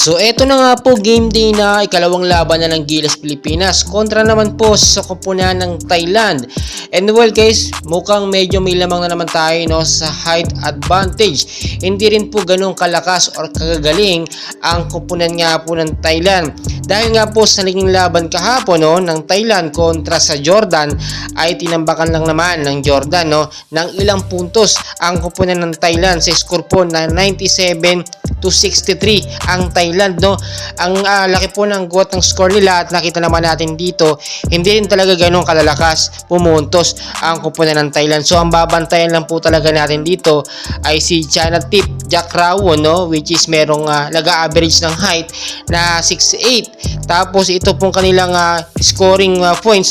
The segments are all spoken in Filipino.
So eto na nga po, game day na, ikalawang laban na ng Gilas Pilipinas kontra naman po sa koponan ng Thailand. And well guys, mukhang medyo may lamang na naman tayo sa height advantage. Hindi rin po ganun kalakas or kagagaling ang koponan nga po ng Thailand. Dahil nga po sa naging laban kahapon ng Thailand kontra sa Jordan ay tinambakan lang naman ng Jordan ng ilang puntos ang koponan ng Thailand sa score po na 97-63 ang Thailand. Ang laki po ng got ng score nila at nakita naman natin dito, hindi rin talaga ganun kalalakas pumuntos ang koponan ng Thailand. So ang babantayan lang po talaga natin dito ay si Chanatip Jakrawo, which is merong nag-average ng height na 6'8". Tapos ito pong kanilang scoring points,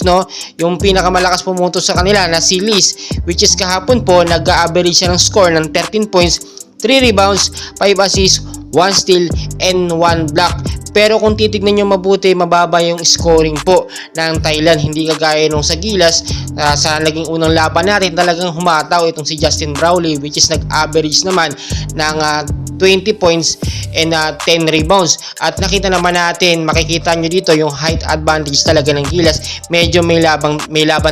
yung pinakamalakas pumuntos sa kanila na si Liz, which is kahapon po nag-average siya ng score ng 13 points, 3 rebounds, 5 assists, 1 steal, and 1 block. Pero kung titignan nyo mabuti, mababa yung scoring po ng Thailand. Hindi kagaya nung sa Gilas, sa naging unang laban natin, talagang humataw itong si Justin Brownlee, which is nag-average naman ng 20 points and 10 rebounds. At nakita naman natin, makikita nyo dito yung height advantage talaga ng Gilas. Medyo may laban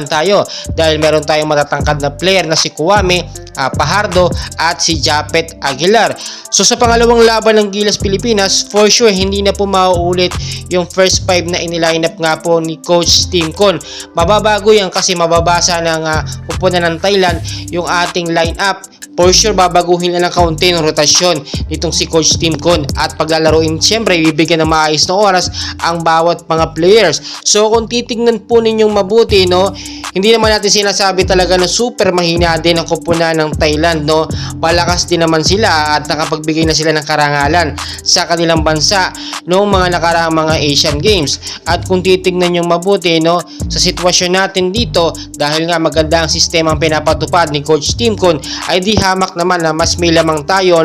tayo dahil meron tayong matatangkad na player na si Kuwame, Pajardo at si Japet Aguilar. So sa pangalawang laban ng Gilas Pilipinas, for sure hindi na po mauulit yung first 5 na iniline up nga po ni Coach Tim Con. Mababago yan kasi mababasa ng pupunan ng Thailand yung ating lineup. For sure, babaguhin na ng kaunti ng rotasyon nitong si Coach Tim Con at paglalaroin, siyempre, bibigyan ng maayos na oras ang bawat mga players. So, kung titignan po ninyong mabuti, hindi naman natin sinasabi talaga na super mahina din ang koponan ng Thailand, Palakas din naman sila at nakapagbigay na sila ng karangalan sa kanilang bansa noong mga nakaraang mga Asian Games. At kung titignan nyo mabuti, sa sitwasyon natin dito, dahil nga maganda ang sistema ang pinapatupad ni Coach Tim Con, ay di hamak naman na mas may lamang tayo,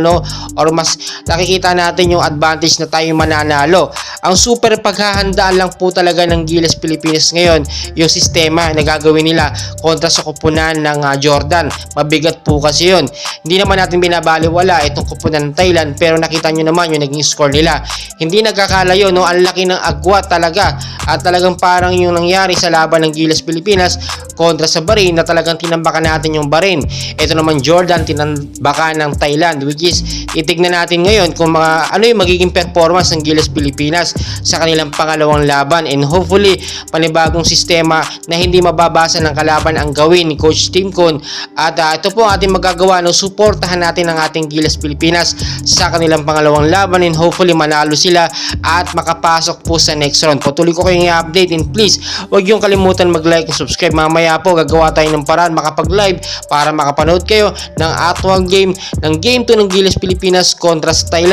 or mas nakikita natin yung advantage na tayo mananalo. Ang super paghahandaan lang po talaga ng Gilas Pilipinas ngayon, yung sistema na gagawin nila kontra sa koponan ng Jordan. Mabigat po kasi yun. Hindi naman natin binabaliwala itong koponan ng Thailand, pero nakita nyo naman yung naging score nila. Hindi nagkakalayo, ang laki ng agwat talaga. At talagang parang yung nangyari sa laban ng Gilas Pilipinas kontra sa Bahrain na talagang tinambakan natin yung Bahrain. Ito naman Jordan, tinambakan ng Thailand, which is itignan natin ngayon kung ano yung magiging performance ng Gilas Pilipinas sa kanilang pangalawang laban, and hopefully panibagong sistema na hindi mababasa ng kalaban ang gawin ni Coach Tim Con. At ito po ang ating magagawa, suportahan natin ang ating Gilas Pilipinas sa kanilang pangalawang laban, and hopefully manalo sila at makapasok po sa next round. Patuloy ko kayong i-update, and please huwag yung kalimutan mag-like and subscribe. Mamaya po gagawa tayo ng paraan makapag-live para makapanood kayo ng actual game ng Game 2 ng Gilas Pilipinas kontra sa Thailand.